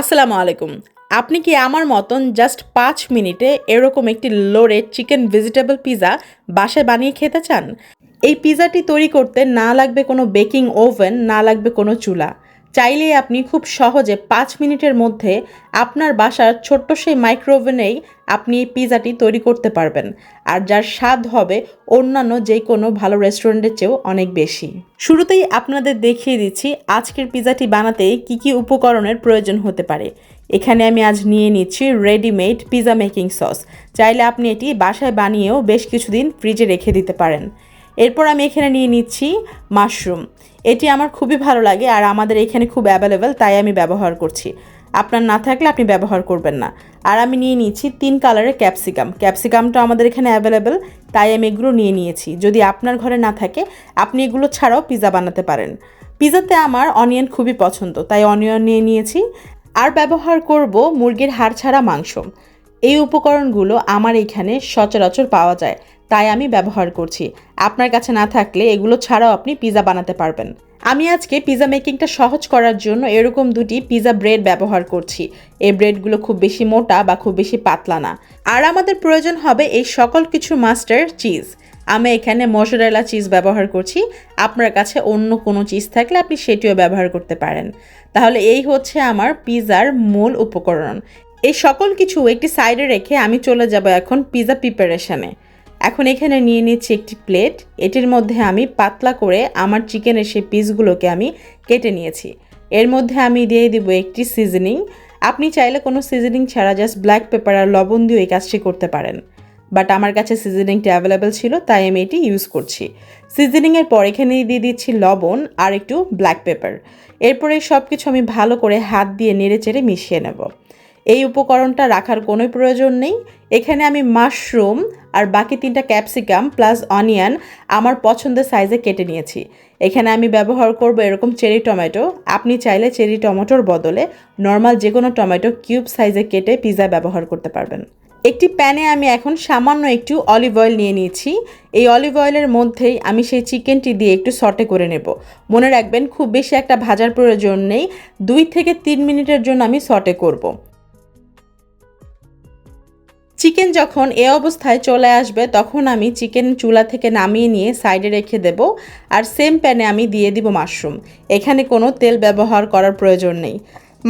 আসসালামু আলাইকুম। আপনি কি আমার মতন জাস্ট ৫ মিনিটে এরকম একটি লোডেড চিকেন ভেজিটেবল পিৎজা বাসায় বানিয়ে খেতে চান? এই পিৎজাটি তৈরি করতে না লাগবে কোনো বেকিং ওভেন, না লাগবে কোনো চুলা। চাইলেই আপনি খুব সহজে ৫ মিনিটের মধ্যে আপনার বাসার ছোট্ট সেই মাইক্রোওভেনেই আপনি এই পিৎজাটি তৈরি করতে পারবেন। আর যার স্বাদ হবে অন্যান্য যেকোনো ভালো রেস্টুরেন্টের চেয়েও অনেক বেশি। শুরুতেই আপনাদের দেখিয়ে দিচ্ছি আজকের পিৎজাটি বানাতে কী কী উপকরণের প্রয়োজন হতে পারে। এখানে আমি আজ নিয়ে নিচ্ছি রেডিমেড পিৎজা মেকিং সস। চাইলে আপনি এটি বাসায় বানিয়েও বেশ কিছুদিন ফ্রিজে রেখে দিতে পারেন। এরপর আমি এখানে নিয়ে নিচ্ছি মাশরুম। এটি আমার খুবই ভালো লাগে আর আমাদের এখানে খুব অ্যাভেলেবেল, তাই আমি ব্যবহার করছি। আপনার না থাকলে আপনি ব্যবহার করবেন না। আর আমি নিয়ে নিচ্ছি ৩ কালারের ক্যাপসিকামটা আমাদের এখানে অ্যাভেলেবেল, তাই আমি এগুলো নিয়ে নিয়েছি। যদি আপনার ঘরে না থাকে আপনি এগুলো ছাড়াও পিৎজা বানাতে পারেন। পিৎজাতে আমার অনিয়ন খুবই পছন্দ, তাই অনিয়ন নিয়ে নিয়েছি। আর ব্যবহার করব মুরগির হাড় ছাড়া মাংস। এই উপকরণগুলো আমার এখানে সচরাচর পাওয়া যায়, তাই আমি ব্যবহার করছি। আপনার কাছে না থাকলে এগুলো ছাড়াও আপনি পিৎজা বানাতে পারবেন। আমি আজকে পিৎজা মেকিংটা সহজ করার জন্য এরকম দুটি পিৎজা ব্রেড ব্যবহার করছি। এই ব্রেডগুলো খুব বেশি মোটা বা খুব বেশি পাতলা না। আর আমাদের প্রয়োজন হবে এই সকল কিছু মাস্টার চিজ। আমি এখানে মজরেলা চিজ ব্যবহার করছি। আপনার কাছে অন্য কোনো চিজ থাকলে আপনি সেটিও ব্যবহার করতে পারেন। তাহলে এই হচ্ছে আমার পিৎজার মূল উপকরণ। এই সকল কিছু একটি সাইডে রেখে আমি চলে যাব এখন পিৎজা প্রিপারেশনে। এখন এখানে নিয়ে নিচ্ছি একটি প্লেট। এটির মধ্যে আমি পাতলা করে আমার চিকেনের সেই পিসগুলোকে আমি কেটে নিয়েছি। এর মধ্যে আমি দিয়ে দিব একটি সিজনিং। আপনি চাইলে কোনো সিজনিং ছাড়া জাস্ট ব্ল্যাক পেপার আর লবণ দিয়ে এই কাজটি করতে পারেন, বাট আমার কাছে সিজনিংটি অ্যাভেলেবেল ছিল, তাই আমি এটি ইউজ করছি। সিজনিংয়ের পর এখানে দিয়ে দিচ্ছি লবণ আর একটু ব্ল্যাক পেপার। এরপরে সব কিছু আমি ভালো করে হাত দিয়ে নেড়েচেড়ে মিশিয়ে নেব। এই উপকরণটা রাখার কোনো প্রয়োজন নেই। এখানে আমি মাশরুম আর বাকি 3টা ক্যাপসিকাম প্লাস অনিয়ন আমার পছন্দের সাইজে কেটে নিয়েছি। এখানে আমি ব্যবহার করব এরকম চেরি টমেটো। আপনি চাইলে চেরি টমেটোর বদলে নর্মাল যে কোনো টমেটো কিউব সাইজে কেটে পিৎজায় ব্যবহার করতে পারবেন। একটি প্যানে আমি এখন সামান্য একটু অলিভ অয়েল নিয়ে নিয়েছি। এই অলিভ অয়েলের মধ্যেই আমি সেই চিকেনটি দিয়ে একটু সটে করে নেব। মনে রাখবেন খুব বেশি একটা ভাজার প্রয়োজন নেই, 2 থেকে 3 মিনিটের জন্য আমি সটে করব। চিকেন যখন এ অবস্থায় চলে আসবে তখন আমি চিকেন চুলা থেকে নামিয়ে নিয়ে সাইডে রেখে দেব। আর সেম প্যানে আমি দিয়ে দিব মাশরুম। এখানে কোনো তেল ব্যবহার করার প্রয়োজন নেই।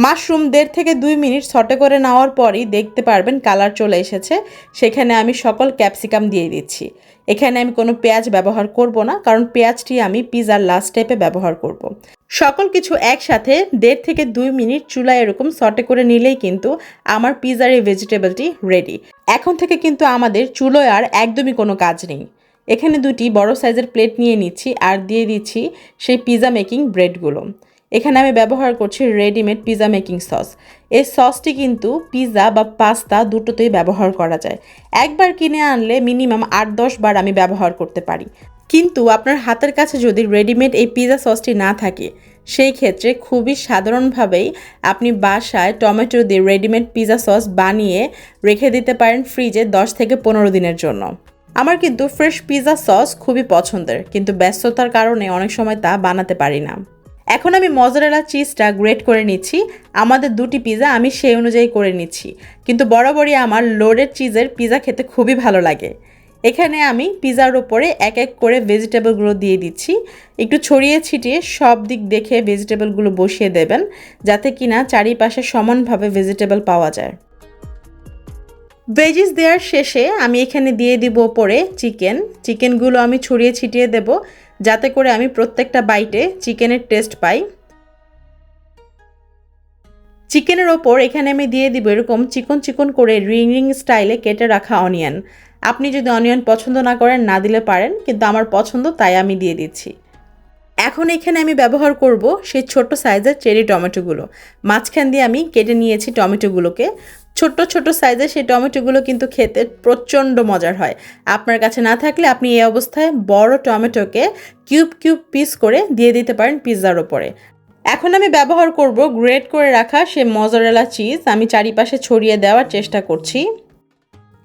মাশরুম 1.5 থেকে 2 মিনিট সটে করে নেওয়ার পরই দেখতে পারবেন কালার চলে এসেছে। সেখানে আমি সকল ক্যাপসিকাম দিয়ে দিচ্ছি। এখানে আমি কোনো পেঁয়াজ ব্যবহার করব না, কারণ পেঁয়াজটি আমি পিৎজার লাস্ট স্টেপে ব্যবহার করব। সকল কিছু একসাথে 1.5 থেকে 2 মিনিট চুলায় এরকম সটে করে নিলেই কিন্তু আমার পিৎজার এই ভেজিটেবলটি রেডি। এখন থেকে কিন্তু আমাদের চুলোয় আর একদমই কোনো কাজ নেই। এখানে 2টি বড় সাইজের প্লেট নিয়ে নিচ্ছি আর দিয়ে দিচ্ছি সেই পিৎজা মেকিং ব্রেডগুলো। এখানে আমি ব্যবহার করছি রেডিমেড পিৎজা মেকিং সস। এই সসটি কিন্তু পিৎজা বা পাস্তা দুটোতেই ব্যবহার করা যায়। একবার কিনে আনলে মিনিমাম 8-10 বার আমি ব্যবহার করতে পারি। কিন্তু আপনার হাতের কাছে যদি রেডিমেড এই পিৎজা সসটি না থাকে, সেই ক্ষেত্রে খুবই সাধারণভাবেই আপনি বাসায় টমেটো দিয়ে রেডিমেড পিৎজা সস বানিয়ে রেখে দিতে পারেন ফ্রিজে 10 থেকে 15 দিনের জন্য। আমার কিন্তু ফ্রেশ পিৎজা সস খুবই পছন্দের, কিন্তু ব্যস্ততার কারণে অনেক সময় তা বানাতে পারি না। এখন আমি মজরেলা চিজটা গ্রেট করে নিচ্ছি। আমাদের 2টি পিৎজা আমি সেই অনুযায়ী করে নিচ্ছি, কিন্তু বরাবরই আমার লোডেড চিজের পিৎজা খেতে খুবই ভালো লাগে। এখানে আমি পিৎজার ওপরে এক এক করে ভেজিটেবলগুলো দিয়ে দিচ্ছি। একটু ছড়িয়ে ছিটিয়ে সব দিক দেখে ভেজিটেবলগুলো বসিয়ে দেবেন, যাতে কিনা চারিপাশে সমানভাবে ভেজিটেবল পাওয়া যায়। ভেজিস দেওয়ার শেষে আমি এখানে দিয়ে দিব ওপরে চিকেনগুলো আমি ছড়িয়ে ছিটিয়ে দেব, যাতে করে আমি প্রত্যেকটা বাইটে চিকেনের টেস্ট পাই। চিকেনের ওপর এখানে আমি দিয়ে দিব এরকম চিকন চিকন করে রিং স্টাইলে কেটে রাখা অনিয়ন। আপনি যদি অনিয়ন পছন্দ না করেন না দিলে পারেন, কিন্তু আমার পছন্দ তাই আমি দিয়ে দিচ্ছি। এখন এখানে আমি ব্যবহার করব সেই ছোট সাইজের চেরি টমেটোগুলো। মাঝখান দিয়ে আমি কেটে নিয়েছি টমেটোগুলোকে। ছোট্ট ছোট সাইজের সেই টমেটোগুলো কিন্তু খেতে প্রচণ্ড মজার হয়। আপনার কাছে না থাকলে আপনি এই অবস্থায় বড় টমেটোকে কিউব পিস করে দিয়ে দিতে পারেন পিৎজার ওপরে। এখন আমি ব্যবহার করব গ্রেট করে রাখা সেই মজরেলা চিজ। আমি চারিপাশে ছড়িয়ে দেওয়ার চেষ্টা করছি।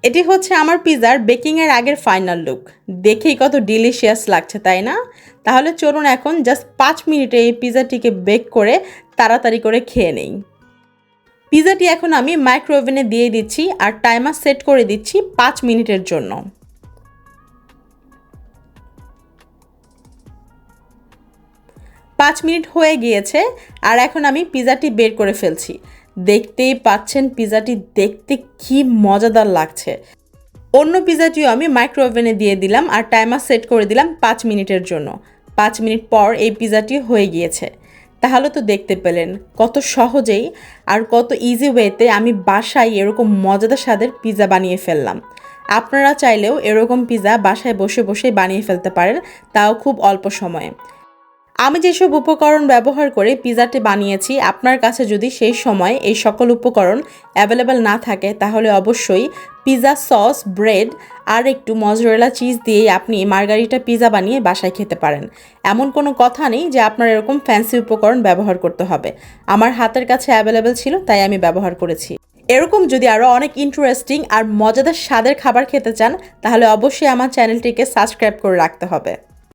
এটি হচ্ছে আমার পিৎজার বেকিংয়ের আগের ফাইনাল লুক। দেখেই কত ডিলিশিয়াস লাগছে, তাই না? তাহলে চলুন এখন জাস্ট 5 মিনিটে এই পিৎজাটিকে বেক করে তাড়াতাড়ি করে খেয়ে নেই। পিজাটি এখন আমি মাইক্রোওভেনে দিয়ে দিচ্ছি আর টাইমার সেট করে দিচ্ছি 5 মিনিটের জন্য। 5 মিনিট হয়ে গিয়েছে আর এখন আমি পিজাটি বের করে ফেলছি। দেখতেই পাচ্ছেন পিজাটি দেখতে কি মজাদার লাগছে। অন্য পিজাটিও আমি মাইক্রোওভেনে দিয়ে দিলাম আর টাইমার সেট করে দিলাম 5 মিনিটের জন্য। 5 মিনিট পর এই পিজাটি হয়ে গিয়েছে। তাহলে তো দেখতে পেলেন কত সহজেই আর কত ইজি ওয়েতে আমি বাসায় এরকম মজাদার স্বাদের পিজা বানিয়ে ফেললাম। আপনারা চাইলেও এরকম পিজা বাসায় বসে বসে বানিয়ে ফেলতে পারেন, তাও খুব অল্প সময়ে। আমি যেসব উপকরণ ব্যবহার করে পিজাটি বানিয়েছি, আপনার কাছে যদি সেই সময় এই সকল উপকরণ অ্যাভেলেবেল না থাকে তাহলে অবশ্যই পিজা সস, ব্রেড আর একটু মজরেলা চিজ দিয়েই আপনি মার্গারিটা পিজা বানিয়ে বাসায় খেতে পারেন। এমন কোনো কথা নেই যে আপনার এরকম ফ্যান্সি উপকরণ ব্যবহার করতে হবে। আমার হাতের কাছে অ্যাভেলেবেল ছিল তাই আমি ব্যবহার করেছি। এরকম যদি আরও অনেক ইন্টারেস্টিং আর মজাদার স্বাদের খাবার খেতে চান তাহলে অবশ্যই আমার চ্যানেলটিকে সাবস্ক্রাইব করে রাখতে হবে।